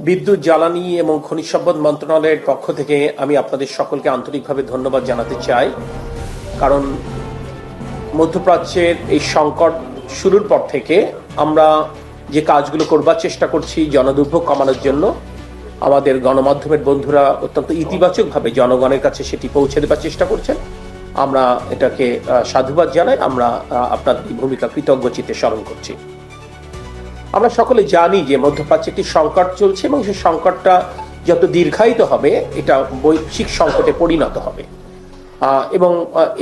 বিদ্যুৎ, জ্বালানি এবং খনিজ সম্পদ মন্ত্রণালয়ের পক্ষ থেকে আমি আপনাদের সকলকে আন্তরিকভাবে ধন্যবাদ জানাতে চাই। কারণ মধ্যপ্রাচ্যের এই সংকট শুরুর পর থেকে আমরা যে কাজগুলো করবার চেষ্টা করছি জনদুর্ভোগ কমানোর জন্য, আমাদের গণমাধ্যমের বন্ধুরা অত্যন্ত ইতিবাচকভাবে জনগণের কাছে সেটি পৌঁছে দেবার চেষ্টা করছেন। আমরা এটাকে সাধুবাদ জানাই। আমরা আপনাদের ভূমিকা কৃতজ্ঞ চিত্তে স্মরণ করছি। আমরা সকলে জানি যে মধ্যপ্রাচ্যে একটি সংকট চলছে এবং সেই সংকটটা যত দীর্ঘায়িত হবে এটা বৈশ্বিক সংকটে পরিণত হবে এবং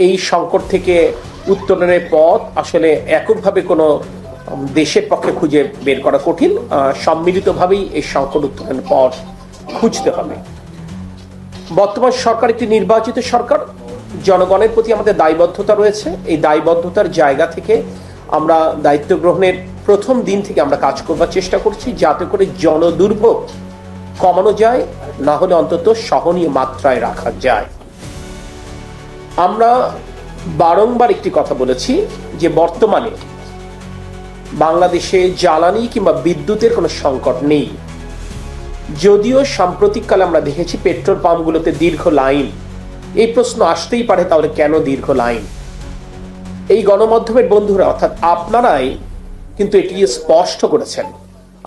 এই সংকট থেকে উত্তরণের পথ আসলে এককভাবে কোনো দেশের পক্ষে খুঁজে বের করা কঠিন। সম্মিলিতভাবেই এই সংকট উত্তরণের পথ খুঁজতে হবে। বর্তমান সরকার একটি নির্বাচিত সরকার, জনগণের প্রতি আমাদের দায়বদ্ধতা রয়েছে। এই দায়বদ্ধতার জায়গা থেকে আমরা দায়িত্ব গ্রহণের প্রথম দিন থেকে আমরা কাজ করবার চেষ্টা করছি যাতে করে জনদুর্ভোগ কমানো যায়, না হলে অন্তত সহনীয় মাত্রায় রাখা যায়। আমরা বারংবার একটি কথা বলেছি যে বর্তমানে বাংলাদেশে জ্বালানি কিংবা বিদ্যুতের কোনো সংকট নেই। যদিও সাম্প্রতিককালে আমরা দেখেছি পেট্রোল পাম্পগুলোতে দীর্ঘ লাইন। এই প্রশ্ন আসতেই পারে, তাহলে কেন দীর্ঘ লাইন? এই গণমাধ্যমের বন্ধুরা অর্থাৎ আপনারাই কিন্তু এটি স্পষ্ট করেছেন।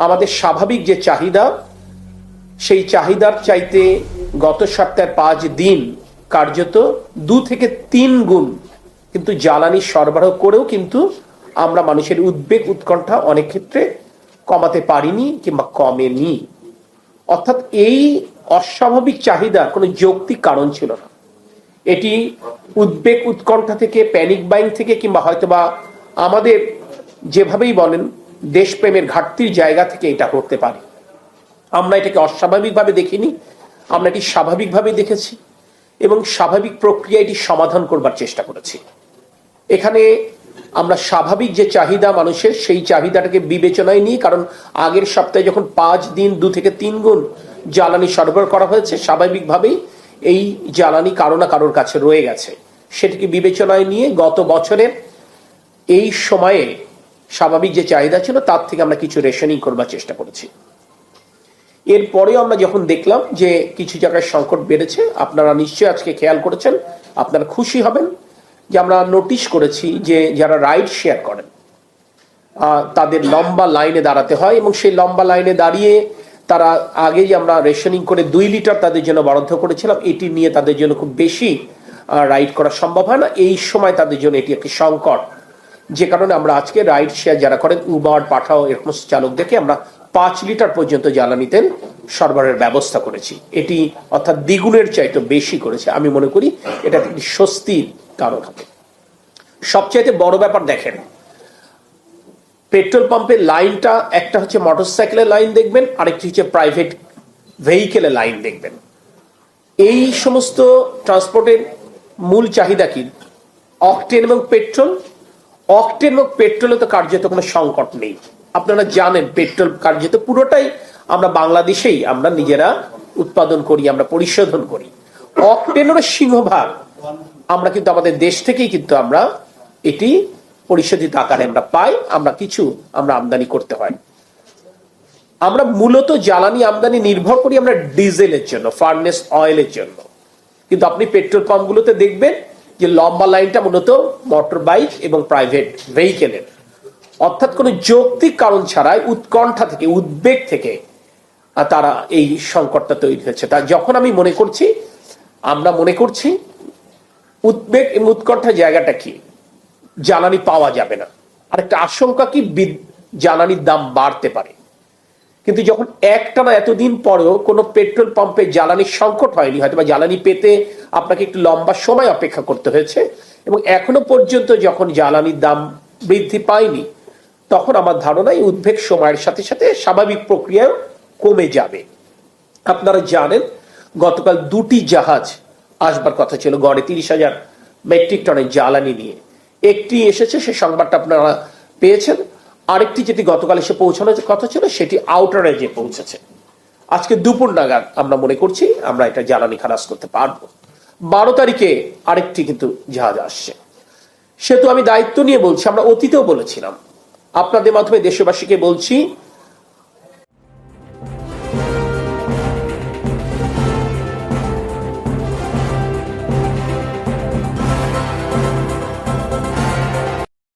আমাদের স্বাভাবিক যে চাহিদা, সেই চাহিদার চাইতে গত সপ্তাহের 5 দিন কার্যত 2 থেকে 3 গুণ কিন্তু জ্বালানি সরবরাহ করেও কিন্তু আমরা মানুষের উদ্বেগ উৎকণ্ঠা অনেক ক্ষেত্রে কমাতে পারিনি কিংবা কমেনি। অর্থাৎ এই অস্বাভাবিক চাহিদার কোনো যৌক্তিক কারণ ছিল না। এটি উদ্বেগ উৎকণ্ঠা থেকে, প্যানিক বাইং থেকে, কিংবা হয়তোবা আমাদের যেভাবেই বলেন দেশপ্রেমের ঘাটতির জায়গা থেকে এটা করতে পারে। আমরা এটাকে অস্বাভাবিকভাবে দেখিনি, আমরা এটি স্বাভাবিকভাবে দেখেছি এবং স্বাভাবিক প্রক্রিয়া এটি সমাধান করবার চেষ্টা করেছি। এখানে আমরা স্বাভাবিক যে চাহিদা মানুষের, সেই চাহিদাটাকে বিবেচনায় নিই। কারণ আগের সপ্তাহে যখন 5 দিন 2 থেকে 3 গুণ জ্বালানি সরবরাহ করা হয়েছে, স্বাভাবিকভাবেই এই জ্বালানি কারো না কারোর কাছে রয়ে গেছে। সেটিকে বিবেচনায় নিয়ে গত বছরের এই সময়ে স্বাভাবিক যে চাহিদা ছিল তার থেকে আমরা কিছু রেশনিং করবার চেষ্টা করেছি। এরপরেও আমরা যখন দেখলাম যে কিছু জায়গায় সংকট বেড়েছে, আপনারা নিশ্চয়ই আজকে খেয়াল করেছেন, আপনারা খুশি হবেন যে আমরা নোটিশ করেছি যে যারা রাইড শেয়ার করেন তাদের লম্বা লাইনে দাঁড়াতে হয় এবং সেই লম্বা লাইনে দাঁড়িয়ে তারা আগেই আমরা রেশনিং করে 2 লিটার তাদের জন্য বরাদ্দ করেছিলাম। এটি নিয়ে তাদের জন্য খুব বেশি রাইড করা সম্ভব হয় না। এই সময় তাদের জন্য এটি একটি সংকট, যে কারণে আমরা আজকে রাইড শেয়ার যারা করেন, উবার, পাঠাও, এরকম চালকদেরকে আমরা 5 লিটার পর্যন্ত জ্বালানি তেল সরবরাহের ব্যবস্থা করেছি। এটি অর্থাৎ দ্বিগুণের চাইতে বেশি করেছে। আমি মনে করি এটা একটি স্বস্তির কারণ হবে। সবচাইতে বড় ব্যাপার দেখেন, পেট্রোল পাম্পের লাইনটা একটা হচ্ছে মোটরসাইকেলের লাইন দেখবেন, আরেকটি হচ্ছে প্রাইভেট ভেহিকেলের লাইন দেখবেন। এই সমস্ত ট্রান্সপোর্টের মূল চাহিদা কি? অকটেন এবং পেট্রোল। অকটেন এবং পেট্রোলে তো কার্যত কোনো সংকট নেই। আপনারা জানেন পেট্রোল কার্যত পুরোটাই আমরা বাংলাদেশেই আমরা নিজেরা উৎপাদন করি, আমরা পরিশোধন করি। অকটেনের সিংহভাগ আমরা কিন্তু আমাদের দেশ থেকেই কিন্তু আমরা এটি পরিশোধিত আকারে আমরা পাই। আমরা কিছু আমরা আমদানি করতে হয়। আমরা মূলত জ্বালানি আমদানি নির্ভর করি আমরা ডিজেলের জন্য, ফার্নেস অয়েলের জন্য। কিন্তু আপনি পেট্রোল পাম্পগুলোতে দেখবেন যে লম্বা লাইনটা মূলত মোটর বাইক এবং প্রাইভেট ভেহিকেলের। অর্থাৎ কোনো যৌক্তিক কারণ ছাড়াই উৎকণ্ঠা থেকে, উদ্বেগ থেকে তারা এই সংকটটা তৈরি হয়েছে। তা যখন আমি মনে করছি, আমরা মনে করছি উদ্বেগ এবং উৎকণ্ঠার জায়গাটা কি? জ্বালানি পাওয়া যাবে না। আরেকটা আশঙ্কা কি? জ্বালানির দাম বাড়তে পারে। কিন্তু যখন একটানা এতদিন পরেও কোনো পেট্রোল পাম্পে জ্বালানির সংকট হয়নি, হয়তো বা জ্বালানি পেতে আপনাকে একটু লম্বা সময় অপেক্ষা করতে হয়েছে, এবং এখনো পর্যন্ত যখন জ্বালানির দাম বৃদ্ধি পায়নি, তখন আমার ধারণা এই উদ্বেগ সময়ের সাথে সাথে স্বাভাবিক প্রক্রিয়ায় কমে যাবে। আপনারা জানেন গতকাল 2টি জাহাজ আসবার কথা ছিল গড়ে 30,000 মেট্রিক টনের জ্বালানি নিয়ে। একটি এসেছে, সে সংবাদটা আপনারা পেয়েছেন। আরেকটি যেটি গতকাল এসে পৌঁছানোর কথা ছিল সেটি আউটার রেঞ্জে পৌঁছেছে। আজকে দুপুর নাগাদ আমরা মনে করছি আমরা এটা জ্বালানি খালাস করতে পারবো। 12 তারিখে আরেকটি কিন্তু জাহাজ আসছে। সেহেতু আমি দায়িত্ব নিয়ে বলছি, আমরা অতীতেও বলেছিলাম, আপনাদের মাধ্যমে দেশবাসীকে বলছি,